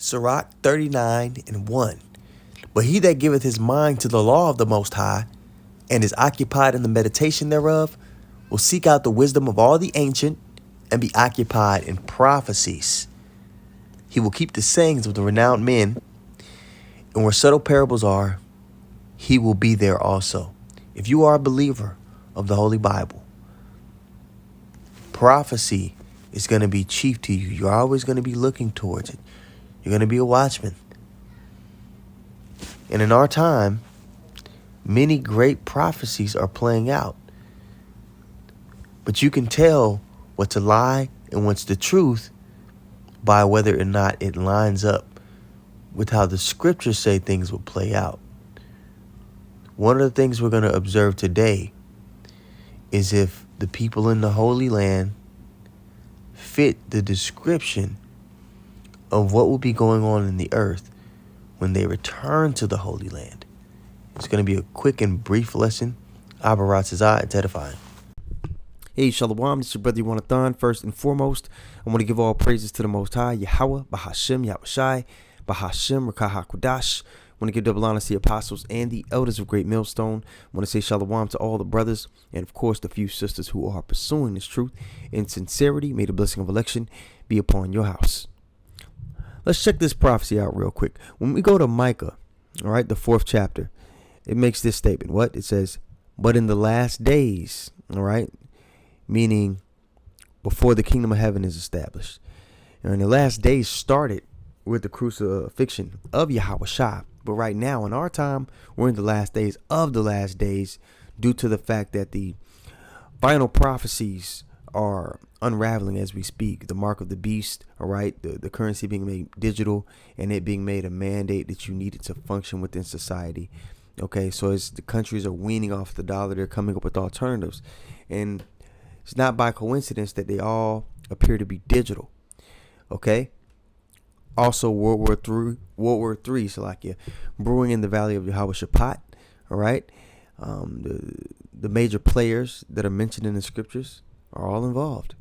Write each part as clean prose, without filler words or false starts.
Sirach 39:1. But he that giveth his mind to the law of the Most High, and is occupied in the meditation thereof, will seek out the wisdom of all the ancient, and be occupied in prophecies. He will keep the sayings of the renowned men, and where subtle parables are, he will be there also. If you are a believer of the Holy Bible, prophecy is going to be chief to you. You're always going to be looking towards it. You're going to be a watchman. And in our time, many great prophecies are playing out. But you can tell what's a lie and what's the truth by whether or not it lines up with how the scriptures say things will play out. One of the things we're going to observe today is if the people in the Holy Land fit the description of what will be going on in the earth when they return to the Holy Land. It's going to be a quick and brief lesson. Abaratazah, it's edifying. Hey, Shalom, this is your brother Yonathan. First and foremost, I want to give all praises to the Most High, Yahweh, Bahashem, Yahushai, Bahashem, Rakah HaKodash. I want to give double honor to the apostles and the elders of Great Millstone. I want to say Shalom to all the brothers and, of course, the few sisters who are pursuing this truth in sincerity. May the blessing of election be upon your house. Let's check this prophecy out real quick. When we go to Micah, all right, the 4th chapter, it makes this statement. What? It says, but in the last days, all right, meaning before the kingdom of heaven is established. And the last days started with the crucifixion of Yahushua. But right now, in our time, we're in the last days of the last days due to the fact that the final prophecies are unraveling as we speak. The mark of the beast, all right, the currency being made digital and it being made a mandate that you needed to function within society. Okay, so as the countries are weaning off the dollar, they're coming up with alternatives. And it's not by coincidence that they all appear to be digital. Okay. Also, World War III, Salakia, brewing in the valley of Yehoshaphat. All right. The major players that are mentioned in the scriptures are all involved.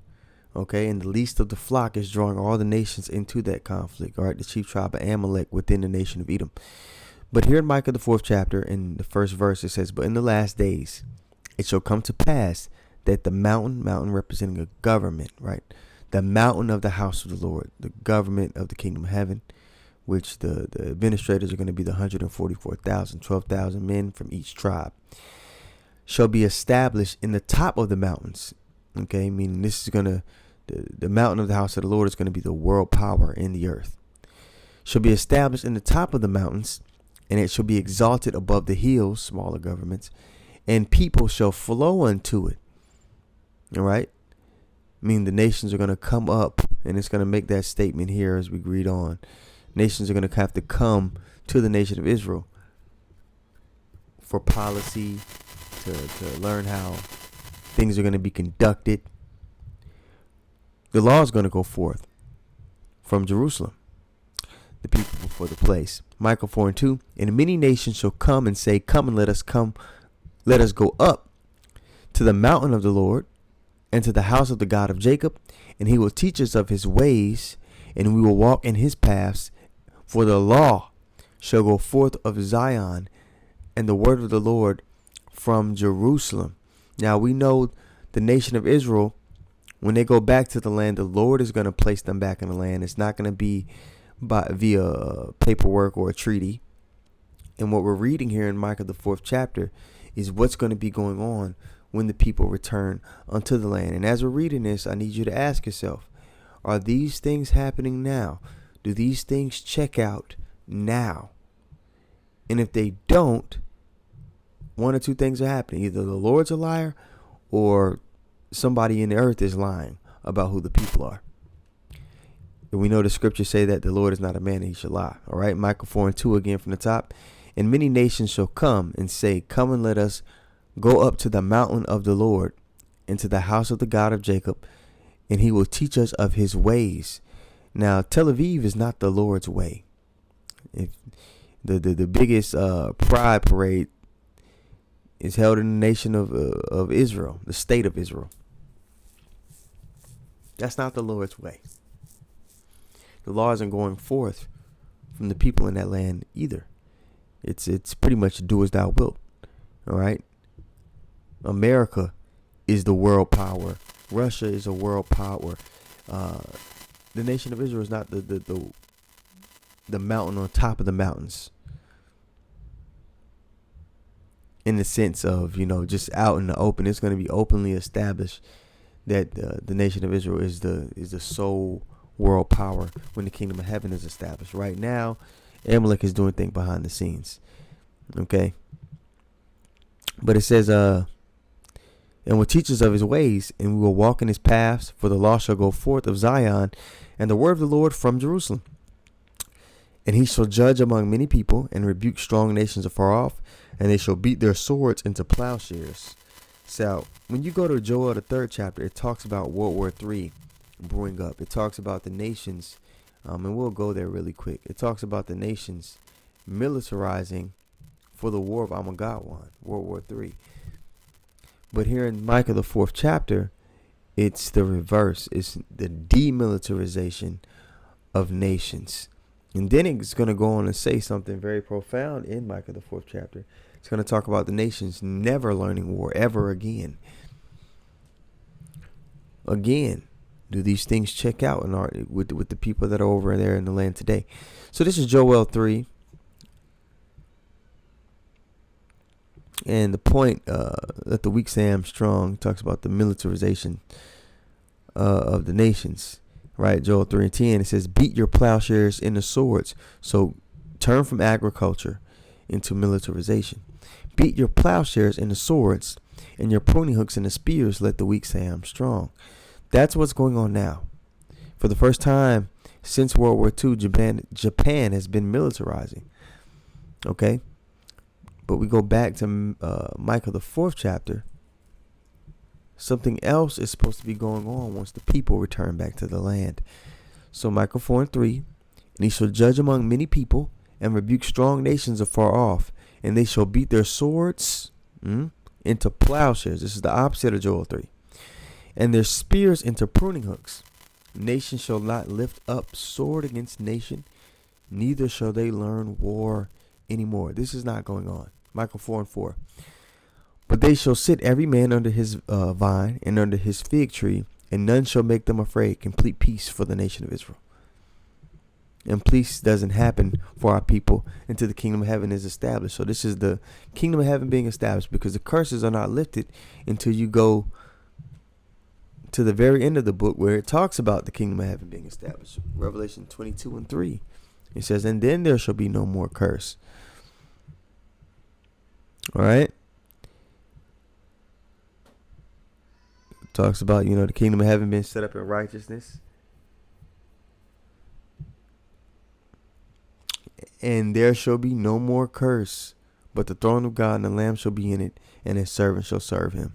Okay. And the least of the flock is drawing all the nations into that conflict. All right. The chief tribe of Amalek within the nation of Edom. But here in Micah, the 4th chapter, in the 1st verse, it says, but in the last days, it shall come to pass that the mountain representing a government, right? The mountain of the house of the Lord, the government of the kingdom of heaven, which the administrators are going to be the 144,000, 12,000 men from each tribe, shall be established in the top of the mountains. Okay, meaning this is going to, the mountain of the house of the Lord is going to be the world power in the earth. Shall be established in the top of the mountains, and it shall be exalted above the hills, smaller governments, and people shall flow unto it. All right. I mean, the nations are going to come up, and it's going to make that statement here as we read on. Nations are going to have to come to the nation of Israel for policy, to learn how things are going to be conducted. The law is going to go forth from Jerusalem, the people before the place. Micah 4:2, and many nations shall come and say, come and let us go up to the mountain of the Lord, and to the house of the God of Jacob, and he will teach us of his ways, and we will walk in his paths. For the law shall go forth of Zion, and the word of the Lord from Jerusalem. Now we know the nation of Israel, when they go back to the land, the Lord is going to place them back in the land. It's not going to be via paperwork or a treaty. And what we're reading here in Micah, the 4th chapter, is what's going to be going on when the people return unto the land. And as we're reading this, I need you to ask yourself, are these things happening now? Do these things check out now? And if they don't, one or two things are happening. Either the Lord's a liar or somebody in the earth is lying about who the people are. And we know the scriptures say that the Lord is not a man that he shall lie. All right, Micah 4:2 again from the top. And many nations shall come and say, come and let us go up to the mountain of the Lord, and to the house of the God of Jacob, and he will teach us of his ways. Now, Tel Aviv is not the Lord's way. If the biggest pride parade is held in the nation of Israel, the state of Israel. That's not the Lord's way. The law isn't going forth from the people in that land either. It's pretty much do as thou wilt. All right. America is the world power. Russia is a world power. The nation of Israel is not the mountain on top of the mountains, in the sense of, just out in the open. It's going to be openly established that the nation of Israel is the sole world power when the kingdom of heaven is established. Right now, Amalek is doing things behind the scenes. Okay. But it says, and will teach us of his ways, and we will walk in his paths, for the law shall go forth of Zion, and the word of the Lord from Jerusalem. And he shall judge among many people, and rebuke strong nations afar off, and they shall beat their swords into plowshares. So when you go to Joel, the 3rd chapter, it talks about World War III brewing up. It talks about the nations, and we'll go there really quick. It talks about the nations militarizing for the war of Armageddon, World War III. But here in Micah, the 4th chapter, it's the reverse. It's the demilitarization of nations. And then it's going to go on and say something very profound in Micah, the 4th chapter. It's going to talk about the nations never learning war ever again. Again, do these things check out with the people that are over there in the land today? So this is Joel 3. And the point, that the weak say I'm strong, talks about the militarization of the nations, right? Joel 3:10, it says, beat your plowshares into swords. So turn from agriculture into militarization. Beat your plowshares into swords, and your pruning hooks into spears. Let the weak say I'm strong. That's what's going on now. For the first time since World War II, Japan has been militarizing. Okay? But we go back to Micah, the 4th chapter. Something else is supposed to be going on once the people return back to the land. So Micah 4:3, and he shall judge among many people, and rebuke strong nations afar off, and they shall beat their swords into plowshares. This is the opposite of Joel 3. And their spears into pruning hooks. Nation shall not lift up sword against nation, neither shall they learn war anymore. This is not going on. Micah 4:4. But they shall sit every man under his vine and under his fig tree, and none shall make them afraid. Complete peace for the nation of Israel. And peace doesn't happen for our people until the kingdom of heaven is established. So this is the kingdom of heaven being established, because the curses are not lifted until you go to the very end of the book, where it talks about the kingdom of heaven being established. Revelation 22:3. It says, and then there shall be no more curse. All right. It talks about, the kingdom of heaven being set up in righteousness. And there shall be no more curse, but the throne of God and the Lamb shall be in it, and his servants shall serve him.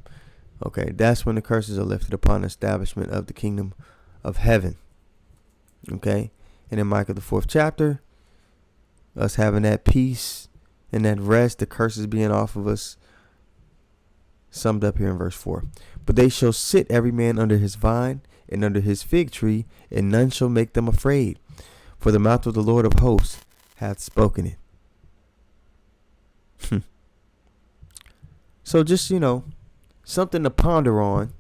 Okay, that's when the curses are lifted upon the establishment of the kingdom of heaven. Okay, and in Micah, the 4th chapter, us having that peace and that rest, the curses being off of us, summed up here in verse 4. But they shall sit every man under his vine and under his fig tree, and none shall make them afraid. For the mouth of the Lord of hosts hath spoken it. So just, something to ponder on.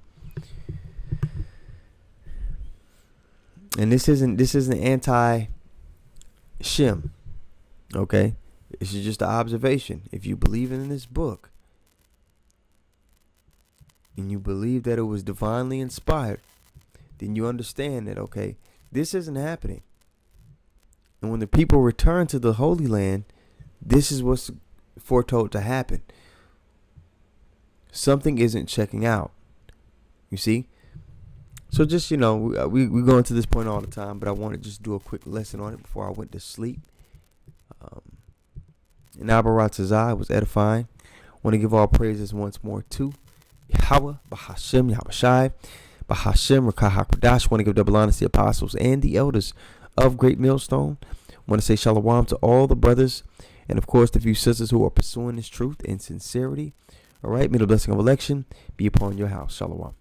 And this isn't anti-Shem. Okay? This is just an observation. If you believe in this book, and you believe that it was divinely inspired, then you understand that, okay, this isn't happening. And when the people return to the Holy Land, this is what's foretold to happen. Something isn't checking out. You see? So just, we go into this point all the time, but I want to just do a quick lesson on it before I went to sleep. And Abaratazai was edifying. Want to give all praises once more to Yahweh, Bahashem, Yahushai, Bahashem, Rakah HaKodash. Want to give double honor to the apostles and the elders of Great Millstone. Want to say shalom to all the brothers, and of course the few sisters who are pursuing this truth in sincerity. All right, may the blessing of election be upon your house. Shalom.